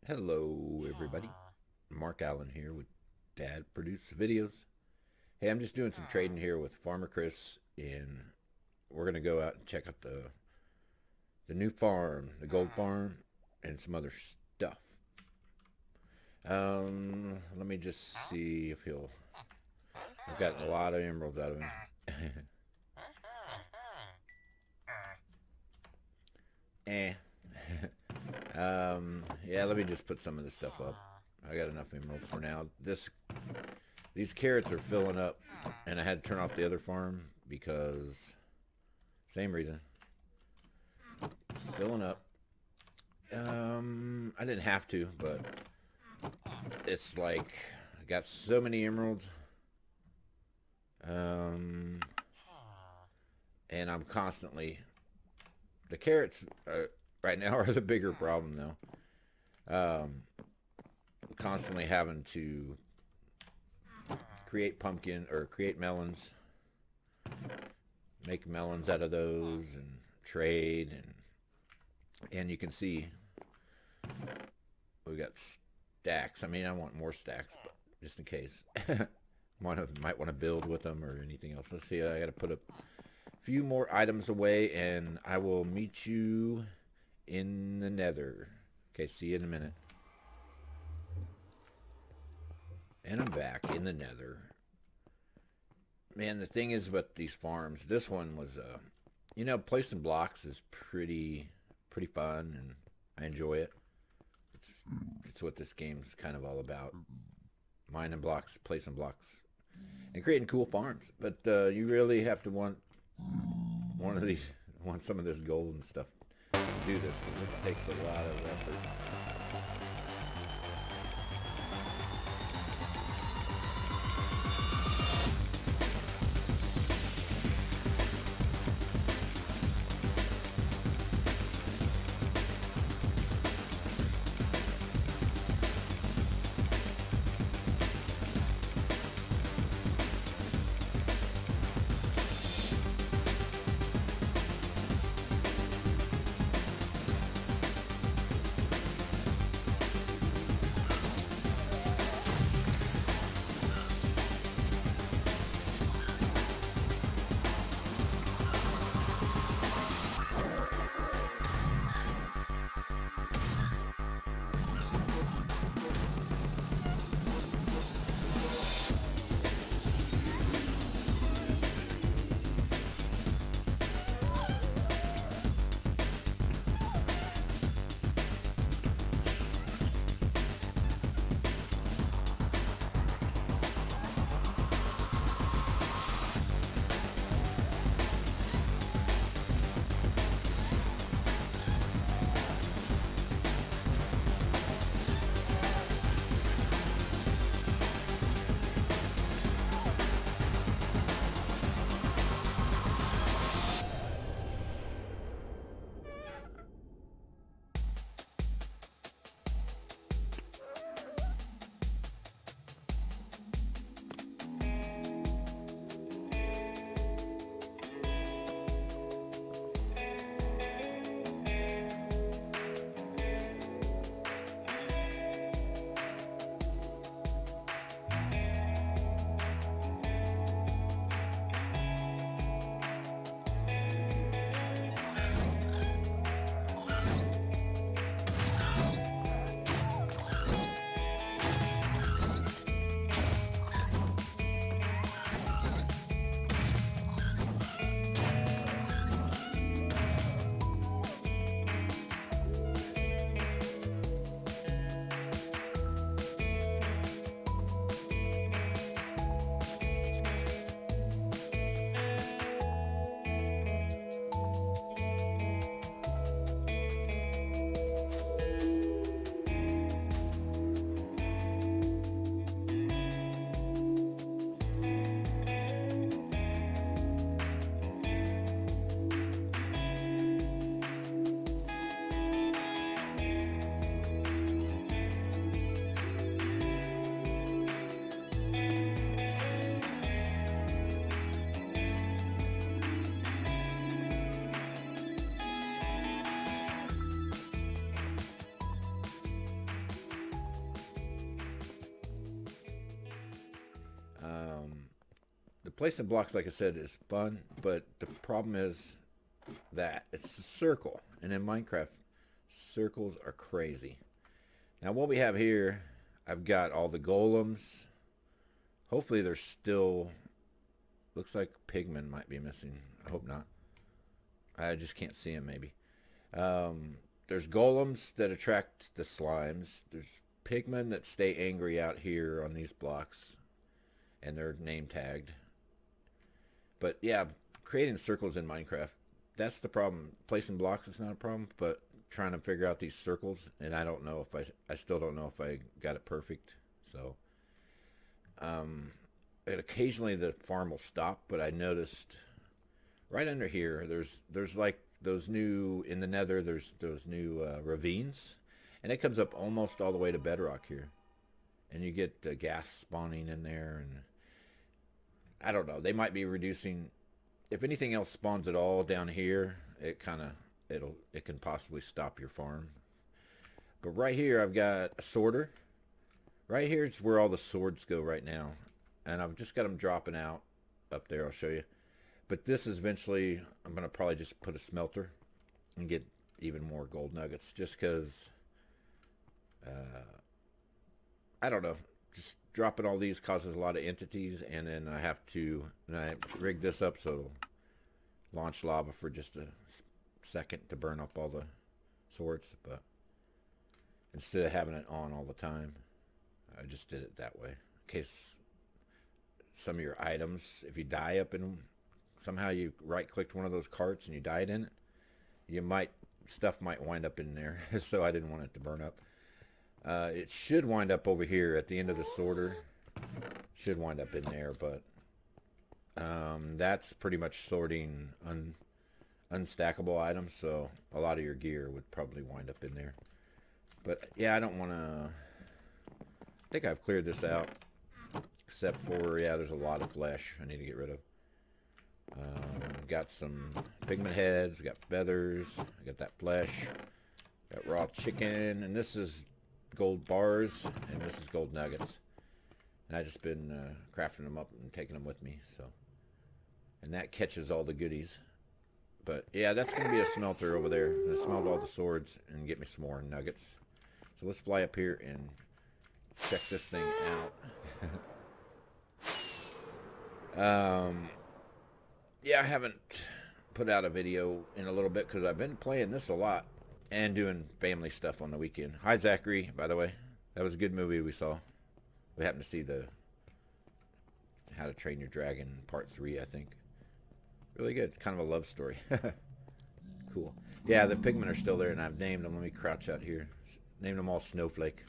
Hello, everybody. Mark Allen here with Dad Produce Videos. Hey, I'm just doing some trading here with Farmer Chris, and we're gonna go out and check out the new farm, the gold farm, and some other stuff. Let me just see if he'll. I've gotten a lot of emeralds out of him. eh. Yeah, let me just put some of this stuff up. I got enough emeralds for now. These carrots are filling up, and I had to turn off the other farm because same reason. Filling up. I didn't have to, but it's like I got so many emeralds. And I'm constantly the carrots right now are the bigger problem though. Constantly having to create create melons, make melons out of those, and trade, and you can see we got stacks. I mean, I want more stacks, but just in case, might want to build with them or anything else. Let's see. I got to put a few more items away, and I will meet you in the nether. Okay, see you in a minute. And I'm back in the nether. Man, the thing is about these farms, this one was, you know, placing blocks is pretty fun, and I enjoy it. It's what this game's kind of all about. Mining blocks, placing blocks, and creating cool farms. But you really have to want some of this gold and stuff to do this, because it takes a lot of effort. The placing blocks, like I said, is fun, but the problem is that it's a circle, and in Minecraft, circles are crazy. Now what we have here, I've got all the golems. Hopefully they're still, looks like Pikmin might be missing. I hope not. I just can't see them maybe. There's golems that attract the slimes. There's Pikmin that stay angry out here on these blocks, and they're name tagged. But yeah, creating circles in Minecraft, that's the problem. Placing blocks is not a problem, but trying to figure out these circles, and I don't know if I still don't know if I got it perfect. So and occasionally the farm will stop, but I noticed right under here there's like those new, in the nether, there's those new ravines, and it comes up almost all the way to bedrock here, and you get gas spawning in there, and I don't know, they might be reducing, if anything else spawns at all down here, it can possibly stop your farm. But right here I've got a sorter. Right here is where all the swords go right now, and I've just got them dropping out up there. I'll show you. But this is eventually, I'm going to probably just put a smelter and get even more gold nuggets, just because, I don't know, just dropping all these causes a lot of entities, and then I rig this up so it'll launch lava for just a second to burn up all the swords, but instead of having it on all the time, I just did it that way. In case some of your items, if you die up in, somehow you right-clicked one of those carts and you died in it, stuff might wind up in there, so I didn't want it to burn up. It should wind up over here at the end of the sorter. Should wind up in there, but that's pretty much sorting unstackable items, so a lot of your gear would probably wind up in there. But yeah, I don't want to, I think I've cleared this out, except for, yeah, there's a lot of flesh I need to get rid of. Got some pigment heads, got feathers, I got that flesh, got raw chicken, and this is gold bars, and this is gold nuggets. And I've just been crafting them up and taking them with me, so. And that catches all the goodies. But yeah, that's going to be a smelter over there. I smelled all the swords and get me some more nuggets. So let's fly up here and check this thing out. Yeah, I haven't put out a video in a little bit because I've been playing this a lot and doing family stuff on the weekend. Hi, Zachary, by the way. That was a good movie we saw. We happened to see the How to Train Your Dragon Part 3, I think. Really good. Kind of a love story. Cool. Yeah, the pigmen are still there, and I've named them. Let me crouch out here. Named them all Snowflake.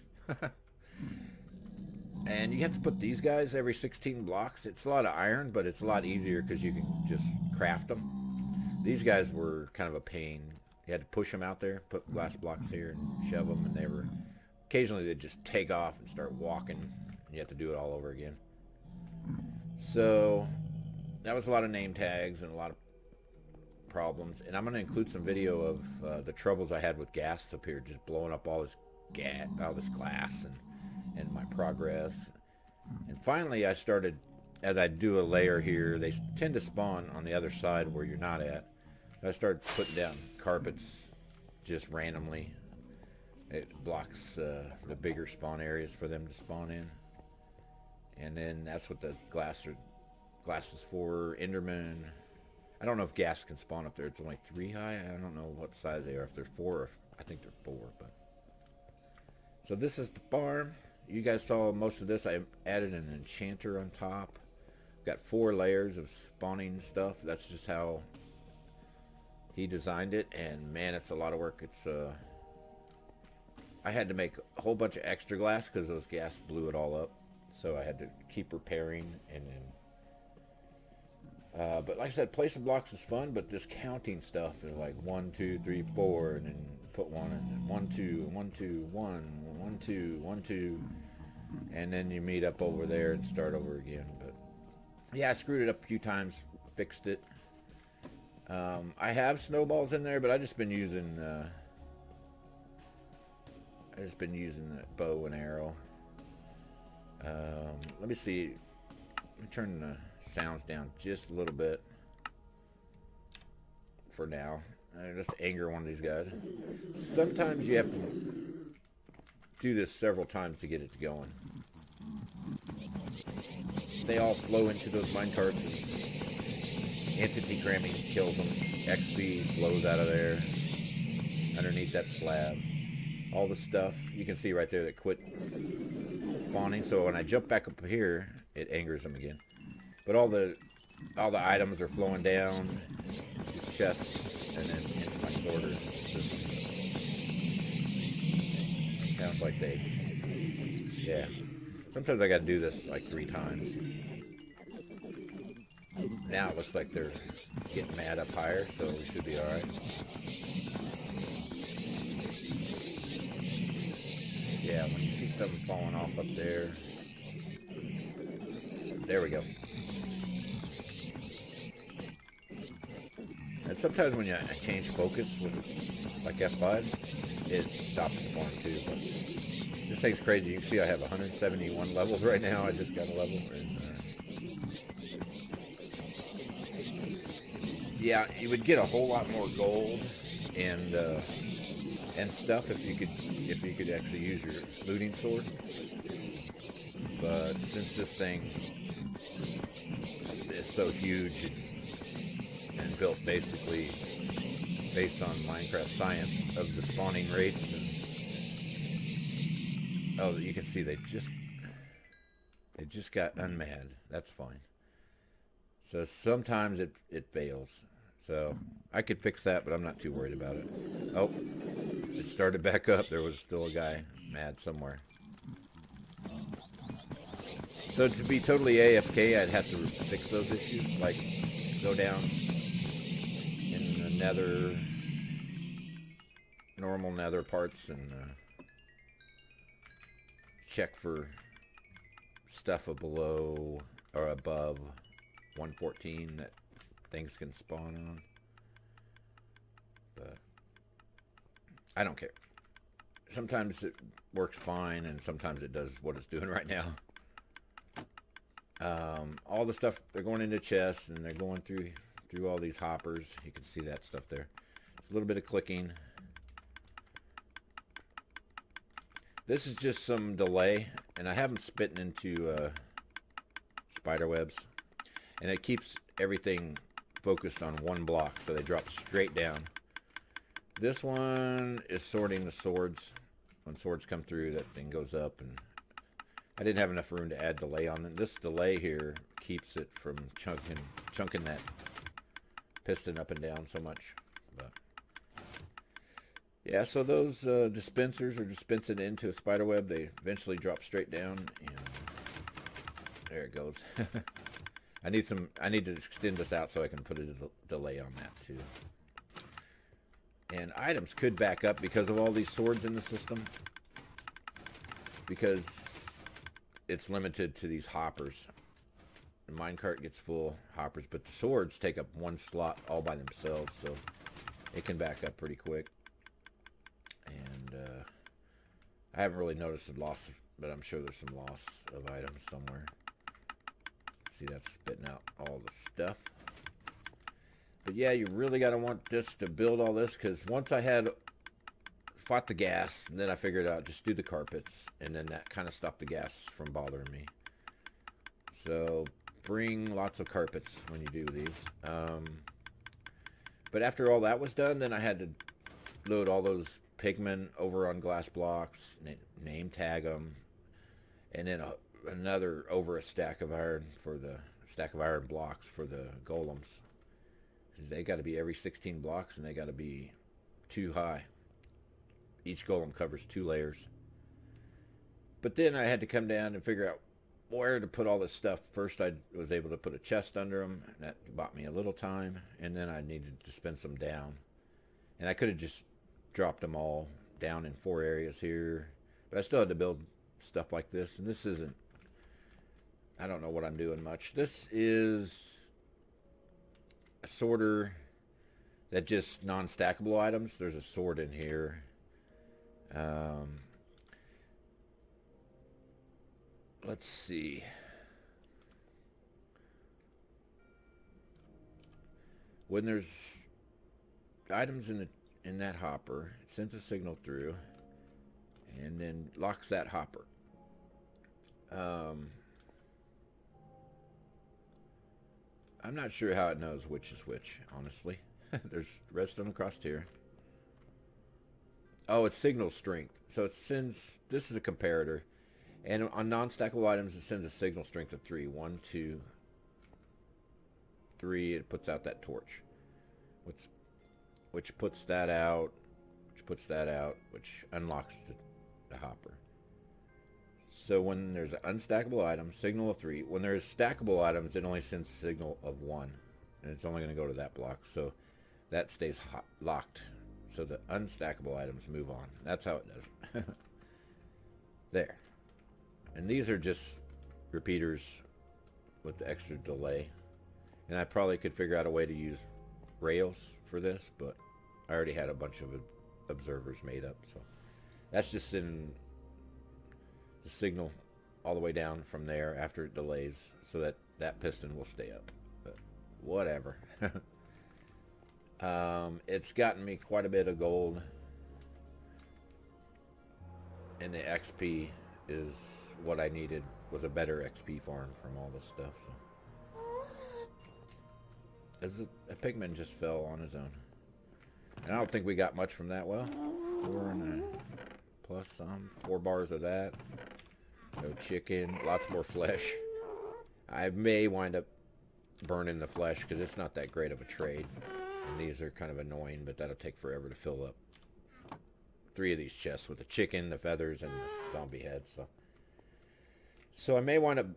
And you have to put these guys every 16 blocks. It's a lot of iron, but it's a lot easier because you can just craft them. These guys were kind of a pain. You had to push them out there, put glass blocks here and shove them, and they were, occasionally they'd just take off and start walking, and you have to do it all over again. So that was a lot of name tags and a lot of problems, and I'm going to include some video of the troubles I had with gas up here, just blowing up all this glass and my progress. And finally I started, as I do a layer here, they tend to spawn on the other side where you're not at. I started putting down carpets just randomly. It blocks the bigger spawn areas for them to spawn in. And then that's what the glass is for. Enderman. I don't know if gas can spawn up there. It's only 3 high. I don't know what size they are. If they're 4, or I think they're 4. But so this is the farm. You guys saw most of this. I added an enchanter on top. Got 4 layers of spawning stuff. That's just how he designed it, and man, it's a lot of work. It's I had to make a whole bunch of extra glass because those gas blew it all up, so I had to keep repairing. And then but like I said, placing blocks is fun, but this counting stuff is like 1 2 3 4, and then put 1, and then 1 2 1 2 1 1 2 1 2, and then you meet up over there and start over again. But yeah, I screwed it up a few times, fixed it. I have snowballs in there, but I've just been using the bow and arrow. Let me see. Let me turn the sounds down just a little bit for now. Just to anger one of these guys. Sometimes you have to do this several times to get it going. They all flow into those minecarts, and entity cramming kills them. XP flows out of there underneath that slab. All the stuff you can see right there that quit spawning. So when I jump back up here, it angers them again. But all the items are flowing down to chests and then into my sorter system. Sounds like they, yeah. Sometimes I got to do this like 3 times. Now it looks like they're getting mad up higher, so we should be alright. Yeah, when you see something falling off up there. There we go. And sometimes when you change focus with like F5, it stops the farm too. But this thing's crazy. You can see I have 171 levels right now. I just got a level. And, yeah, you would get a whole lot more gold and stuff if you could actually use your looting sword. But since this thing is so huge and built basically based on Minecraft science of the spawning rates, and oh, you can see they just got unmad. That's fine. So sometimes it fails. So I could fix that, but I'm not too worried about it. Oh, it started back up. There was still a guy mad somewhere. So to be totally AFK, I'd have to fix those issues, like go down in the nether, normal nether parts, and check for stuff below or above 114 that things can spawn on. But I don't care. Sometimes it works fine, and sometimes it does what it's doing right now. All the stuff, they're going into chests, and they're going through all these hoppers. You can see that stuff there. It's a little bit of clicking. This is just some delay, and I have them spitting into spider webs, and it keeps everything focused on one block, so they drop straight down. This one is sorting the swords. When swords come through, that thing goes up, and I didn't have enough room to add delay on it. This delay here keeps it from chunking that piston up and down so much. But yeah, so those dispensers are dispensing into a spider web. They eventually drop straight down, and there it goes. I need to extend this out so I can put a delay on that too. And items could back up because of all these swords in the system, because it's limited to these hoppers. The minecart gets full hoppers, but the swords take up one slot all by themselves, so it can back up pretty quick. And I haven't really noticed a loss, but I'm sure there's some loss of items somewhere. See, that's spitting out all the stuff. But yeah, you really got to want this to build all this, because once I had fought the gas, and then I figured out just do the carpets, and then that kind of stopped the gas from bothering me. So bring lots of carpets when you do these. But after all that was done, then I had to load all those Pikmin over on glass blocks, name tag them, and then another over a stack of iron for the iron blocks for the golems. They got to be every 16 blocks, and they got to be 2 high. Each golem covers 2 layers. But then I had to come down and figure out where to put all this stuff. First, I was able to put a chest under them, and that bought me a little time. And then I needed to spin some down. And I could have just dropped them all down in 4 areas here. But I still had to build stuff like this. And this isn't, I don't know what I'm doing much. This is a sorter that just non-stackable items. There's a sword in here. Let's see. when there's items in that hopper, it sends a signal through and then locks that hopper. I'm not sure how it knows which is which, honestly. There's redstone across here. Oh, it's signal strength. So it sends, this is a comparator. And on non-stackable items, it sends a signal strength of 3. 1, 2, 3. It puts out that torch. Which puts that out. Which puts that out. Which unlocks the hopper. So when there's an unstackable item, signal of 3. When there's stackable items, it only sends a signal of 1. And it's only going to go to that block. So that stays locked. So the unstackable items move on. That's how it does. There. And these are just repeaters with the extra delay. And I probably could figure out a way to use rails for this, but I already had a bunch of observers made up. So that's just sending the signal all the way down from there after it delays so that that piston will stay up. But whatever. It's gotten me quite a bit of gold, and the XP is what I needed, was a better XP farm from all this stuff. So a Pikmin just fell on his own, and I don't think we got much from that. Well, 4 and plus some, 4 bars of that, no chicken, lots more flesh. I may wind up burning the flesh because it's not that great of a trade. And these are kind of annoying, but that'll take forever to fill up 3 of these chests with the chicken, the feathers, and the zombie heads. So I may wind up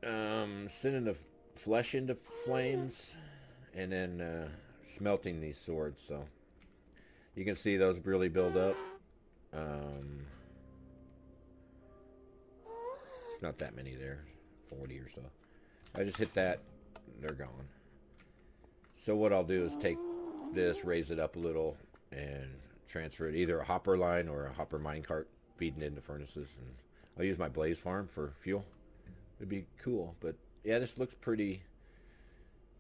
sending the flesh into flames and then smelting these swords. So you can see those really build up. Not that many there, 40 or so. I just hit that, they're gone. So what I'll do is take this, raise it up a little, and transfer it either a hopper line or a hopper minecart feeding into furnaces. And I'll use my blaze farm for fuel. It'd be cool. But yeah, this looks pretty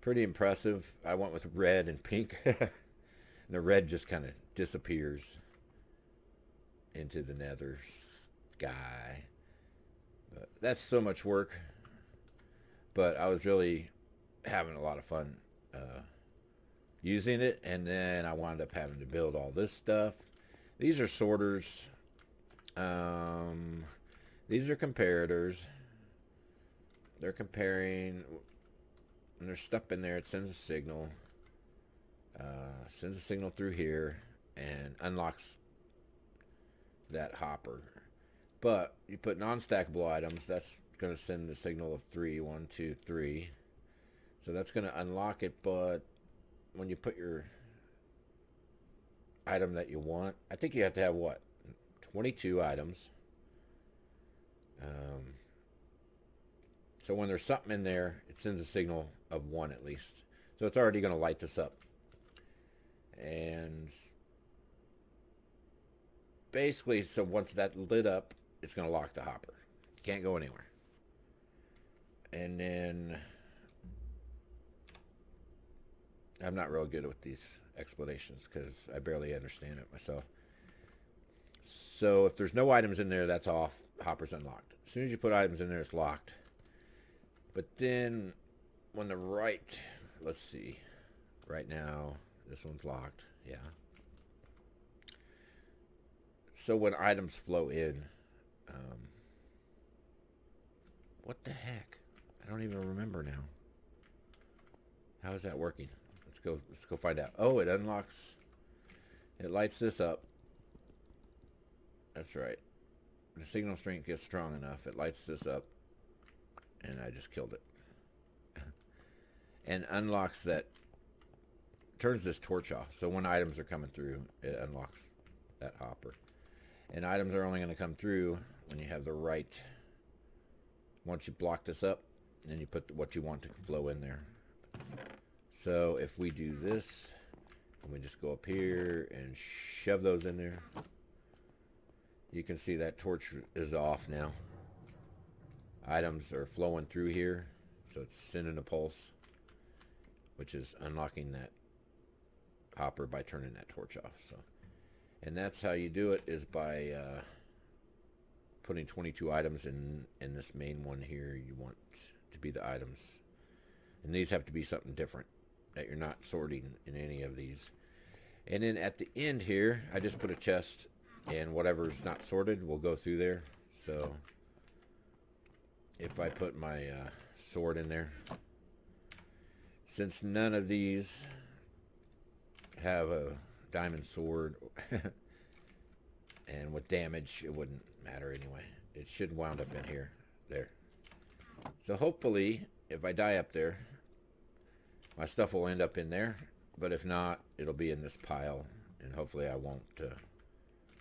impressive. I went with red and pink. And the red just kind of disappears into the nether sky. But that's so much work. But I was really having a lot of fun using it, and then I wound up having to build all this stuff. These are sorters. These are comparators. They're comparing, and there's stuff in there. It sends a signal. Sends a signal through here and unlocks that hopper. But you put non-stackable items, that's going to send the signal of 3. 1, 2, 3. So that's going to unlock it, but when you put your item that you want, I think you have to have, what, 22 items. So when there's something in there, it sends a signal of 1 at least. So it's already going to light this up. And basically, so once that lit up, it's going to lock the hopper. Can't go anywhere. And then I'm not real good with these explanations because I barely understand it myself. So if there's no items in there, that's off. Hopper's unlocked. As soon as you put items in there, it's locked. But then when the right, let's see, right now this one's locked. Yeah. So when items flow in, what the heck? I don't even remember now. How is that working? Let's go find out. Oh, it unlocks. It lights this up. That's right. The signal strength gets strong enough. It lights this up. And I just killed it. And unlocks that. Turns this torch off. So when items are coming through, it unlocks that hopper. And items are only going to come through when you have the right. Once you block this up, then you put what you want to flow in there. So if we do this, and we just go up here and shove those in there, you can see that torch is off now. Items are flowing through here, so it's sending a pulse. which is unlocking that hopper by turning that torch off. So, and that's how you do it, is by putting 22 items in this main one here. You want to be the items, and these have to be something different that you're not sorting in any of these. And then at the end here, I just put a chest, and whatever's not sorted will go through there. So if I put my sword in there, since none of these have a diamond sword and with damage, it wouldn't matter anyway. It should wound up in here. There. So hopefully, if I die up there, my stuff will end up in there. But if not, it'll be in this pile. And hopefully I won't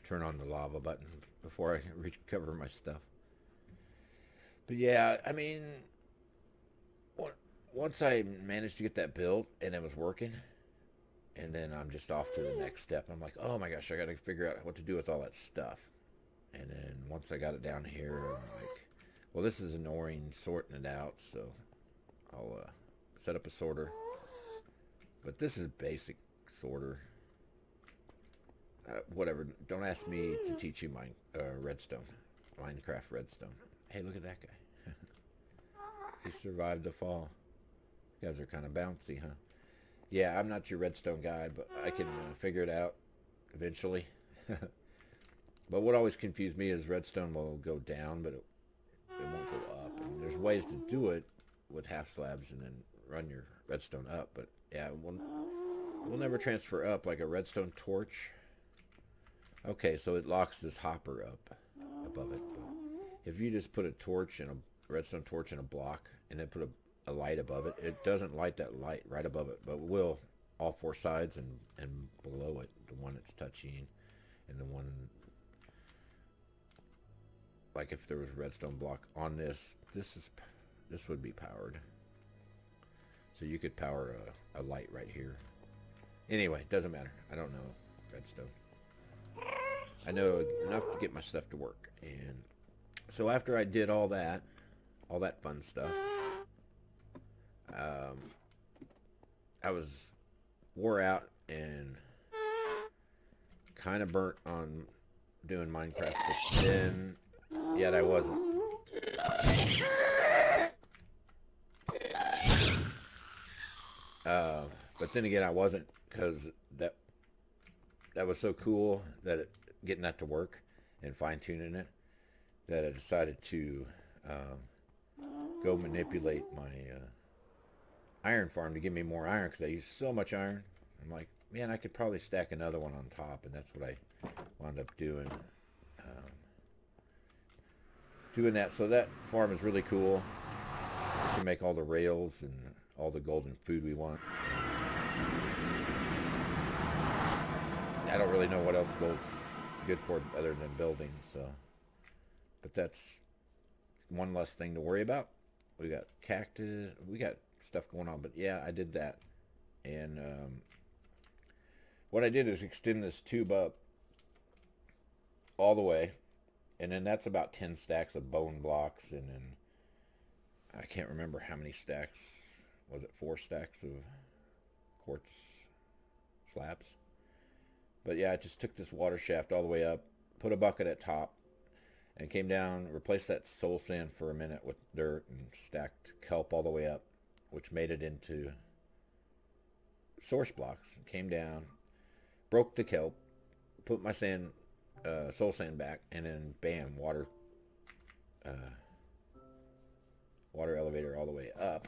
turn on the lava button before I can recover my stuff. But yeah, I mean, once I managed to get that built and it was working, and then I'm just off to the next step. I'm like, oh my gosh, I got to figure out what to do with all that stuff. And then once I got it down here, I'm like, well, this is annoying sorting it out, so I'll set up a sorter. But this is basic sorter. Whatever. Don't ask me to teach you redstone. Minecraft redstone. Hey, look at that guy. He survived the fall. You guys are kind of bouncy, huh? Yeah, I'm not your redstone guy, but I can figure it out eventually. But what always confused me is redstone will go down, but it won't go up. And there's ways to do it with half slabs and then run your redstone up. But yeah, it will never transfer up like a redstone torch. Okay, so it locks this hopper up above it. But if you just put a torch and a redstone torch in a block and then put a light above it, it doesn't light that light right above it, but it will all four sides and below it, the one it's touching and the one, like if there was a redstone block on this would be powered. So you could power a light right here. Anyway, doesn't matter. I don't know redstone. I know enough to get my stuff to work. And so after I did all that fun stuff, I was wore out and kind of burnt on doing Minecraft, but then yet I wasn't. But then again, I wasn't, because that was so cool that getting that to work and fine-tuning it, that I decided to go manipulate my iron farm to give me more iron, because I use so much iron. I'm like, man, I could probably stack another one on top, and that's what I wound up doing. Doing that, so that farm is really cool. We can make all the rails and all the golden food we want. I don't really know what else gold's good for other than building, so. But that's one less thing to worry about. We got cactus, we got stuff going on, but yeah, I did that. And what I did is extend this tube up all the way, and then that's about 10 stacks of bone blocks, and then I can't remember how many stacks. Was it 4 stacks of quartz slabs? But yeah, I just took this water shaft all the way up, put a bucket at top, and came down, replaced that soul sand for a minute with dirt, and stacked kelp all the way up, which made it into source blocks. Came down, broke the kelp, put my sand, soul sand back, and then bam, water elevator all the way up.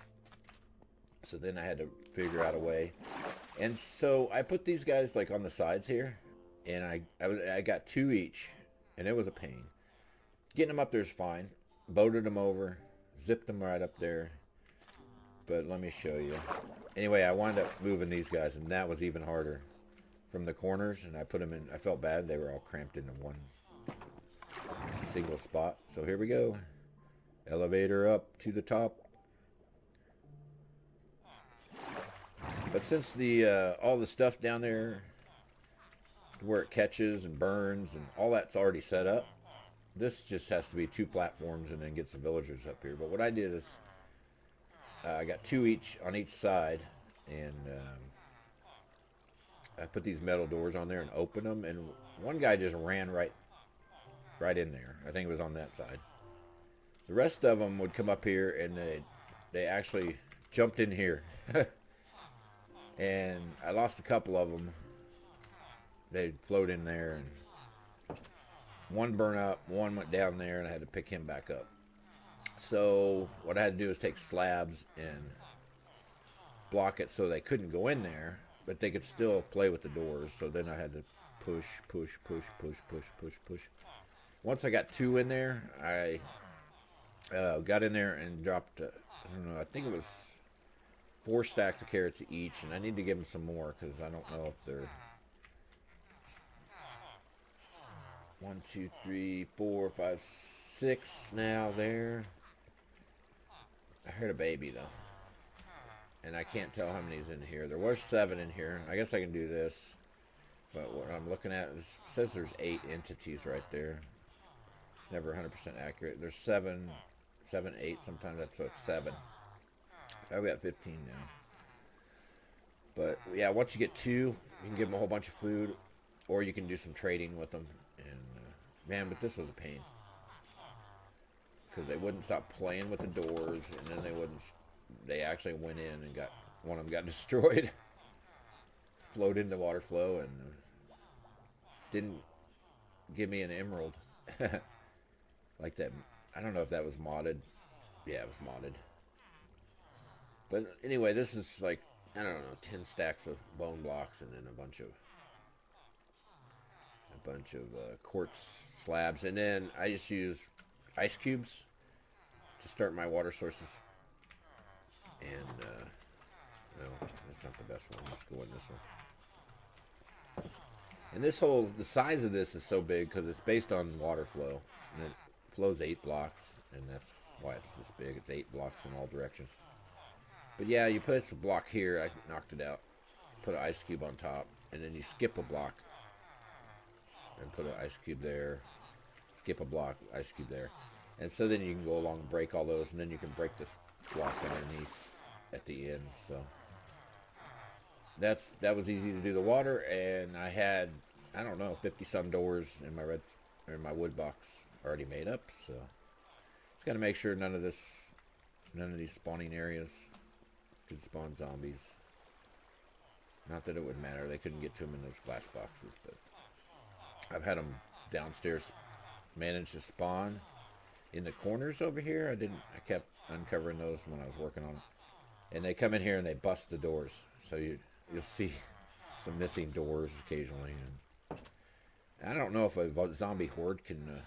So then I had to figure out a way. And so I put these guys like on the sides here, and I got 2 each, and it was a pain. Getting them up there is fine. Boated them over, zipped them right up there. But let me show you. Anyway, I wound up moving these guys, and that was even harder. From the corners, and I put them in. I felt bad. They were all cramped into one single spot. So here we go. Elevator up to the top. But since the all the stuff down there where it catches and burns and all that's already set up, this just has to be 2 platforms and then get some villagers up here. But what I did is I got 2 each on each side, and I put these metal doors on there and opened them, and one guy just ran right in there. I think it was on that side. The rest of them would come up here, and they actually jumped in here. And I lost a couple of them. They'd float in there, and one burned up, one went down there, and I had to pick him back up. So what I had to do is take slabs and block it so they couldn't go in there, but they could still play with the doors. So then I had to push. Once I got 2 in there, I got in there and dropped, I don't know, I think it was 4 stacks of carrots each, and I need to give them some more because I don't know if they're 1, 2, 3, 4, 5, 6 now there. I heard a baby though, and I can't tell how many's in here. There was 7 in here. I guess I can do this, but what I'm looking at is, it says there's 8 entities right there. It's never 100% accurate. There's 7, 8 sometimes. That's so it's 7. So I've got 15 now. But yeah, once you get 2, you can give them a whole bunch of food, or you can do some trading with them. And man, but this was a pain, because they wouldn't stop playing with the doors, and then they actually went in and one of them got destroyed. Flowed into water flow and didn't give me an emerald. Like that. I don't know if that was modded. Yeah, it was modded. But anyway, this is like, I don't know, 10 stacks of bone blocks, and then a bunch of quartz slabs, and then I just use ice cubes to start my water sources. And no, that's not the best one. Let's go in this one. And the size of this is so big because it's based on water flow, and it flows 8 blocks, and that's why it's this big. It's 8 blocks in all directions. But yeah, you put a block here. I knocked it out. Put an ice cube on top, and then you skip a block and put an ice cube there. Skip a block, ice cube there. And so then you can go along and break all those, and then you can break this block underneath at the end. So that was easy to do the water, and I had, I don't know, 50 some doors in my wood box already made up. So just got to make sure none of these spawning areas could spawn zombies. Not that it would matter. They couldn't get to them in those glass boxes, but I've had them downstairs manage to spawn in the corners over here. I kept uncovering those when I was working on it. And they come in here and they bust the doors. So you'll see some missing doors occasionally. And I don't know if a zombie horde can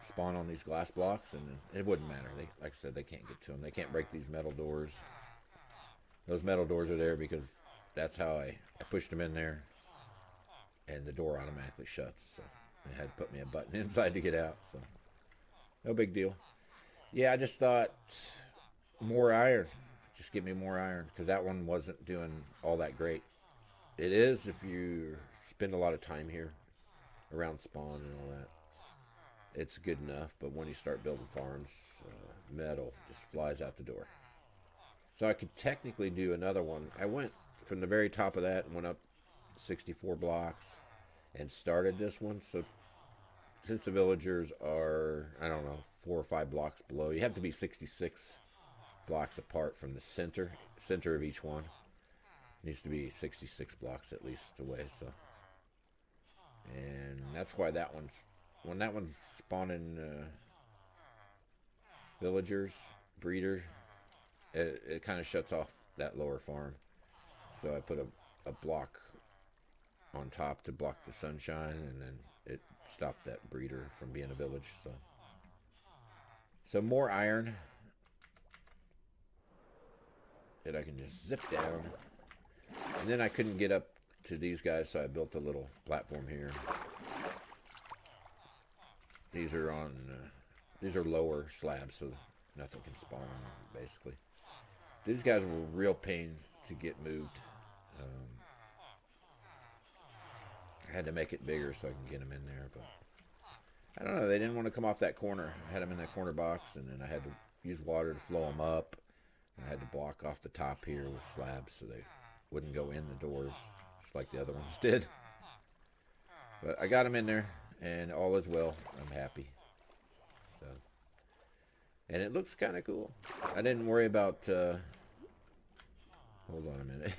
spawn on these glass blocks, and it wouldn't matter. Like I said, they can't get to them. They can't break these metal doors. Those metal doors are there because that's how I pushed them in there, and the door automatically shuts. So I had to put me a button inside to get out. So no big deal. Yeah, I just thought more iron. Just give me more iron, because that one wasn't doing all that great. It is if you spend a lot of time here around spawn and all that. It's good enough, but when you start building farms, metal just flies out the door. So I could technically do another one. I went from the very top of that and went up 64 blocks and started this one. So since the villagers are, I don't know, 4 or 5 blocks below, you have to be 66 blocks apart from the center of each one. It needs to be 66 blocks at least away. So, and that's why when that one's spawning villagers, breeder, it kind of shuts off that lower farm. So I put a block on top to block the sunshine, and then it stopped that breeder from being a village. So more iron that I can just zip down. And then I couldn't get up to these guys, so I built a little platform here. These are lower slabs, so nothing can spawn on them, basically. These guys were a real pain to get moved. I had to make it bigger so I can get them in there, but I don't know. They didn't want to come off that corner. I had them in that corner box, and then I had to use water to flow them up. I had to block off the top here with slabs so they wouldn't go in the doors, just like the other ones did. But I got them in there, and all is well. I'm happy. So, and it looks kind of cool. I didn't worry about. Hold on a minute.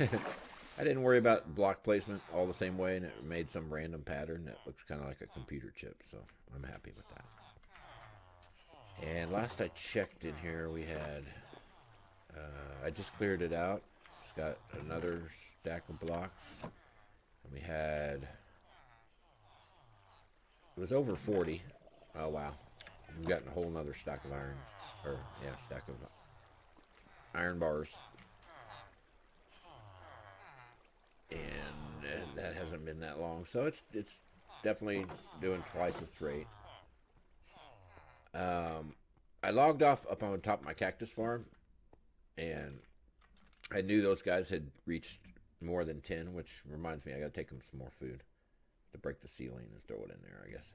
I didn't worry about block placement all the same way, and it made some random pattern that looks kind of like a computer chip. So I'm happy with that. And last I checked in here, we had. I just cleared it out. It's got another stack of blocks. And we had. It was over 40. Oh, wow. We've gotten a whole nother stack of iron. Or, yeah, stack of iron bars. And that hasn't been that long. So it's definitely doing twice its rate. I logged off up on top of my cactus farm. And I knew those guys had reached more than 10, which reminds me I got to take them some more food to break the ceiling and throw it in there, I guess.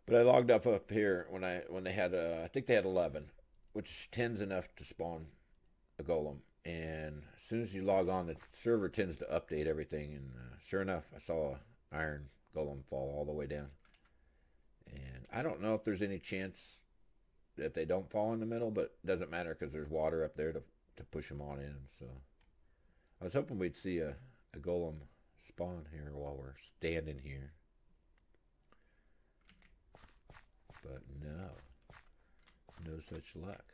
But I logged up here when they had I think they had 11, which 10's enough to spawn a golem. And as soon as you log on, the server tends to update everything. And sure enough, I saw an iron golem fall all the way down. And I don't know if there's any chance that they don't fall in the middle, but it doesn't matter because there's water up there to push them on in. So I was hoping we'd see a golem spawn here while we're standing here. But no such luck.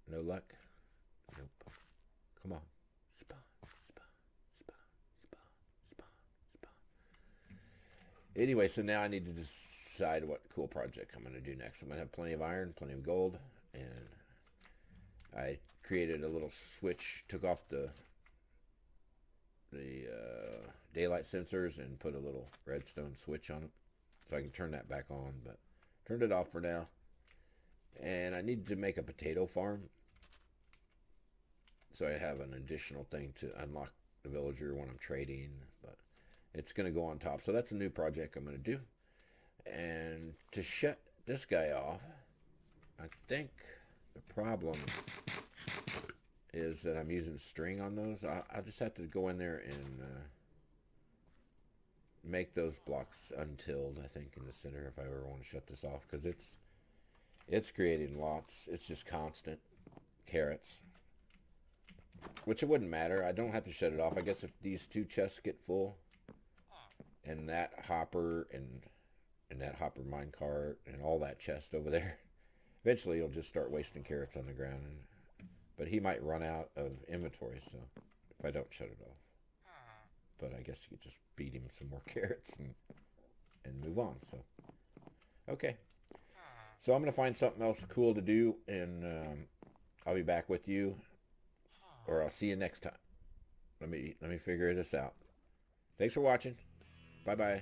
No luck? Nope. Come on. Spawn, spawn, spawn, spawn, spawn, spawn. Anyway, so now I need to decide what cool project I'm going to do next. I'm going to have plenty of iron, plenty of gold, and I created a little switch, took off the daylight sensors and put a little redstone switch on it so I can turn that back on, but turned it off for now. And I need to make a potato farm so I have an additional thing to unlock the villager when I'm trading, but it's going to go on top. So that's a new project I'm going to do. And to shut this guy off, I think the problem is that I'm using string on those. I just have to go in there and make those blocks untilled, I think, in the center if I ever want to shut this off, because it's creating lots. It's just constant carrots, which it wouldn't matter. I don't have to shut it off. I guess if these two chests get full and that hopper and that hopper minecart and all that chest over there, eventually you'll just start wasting carrots on the ground. But he might run out of inventory, so if I don't shut it off. But I guess you could just beat him some more carrots and move on. So, okay. So I'm going to find something else cool to do, and I'll be back with you, or I'll see you next time. Let me figure this out. Thanks for watching. Bye-bye.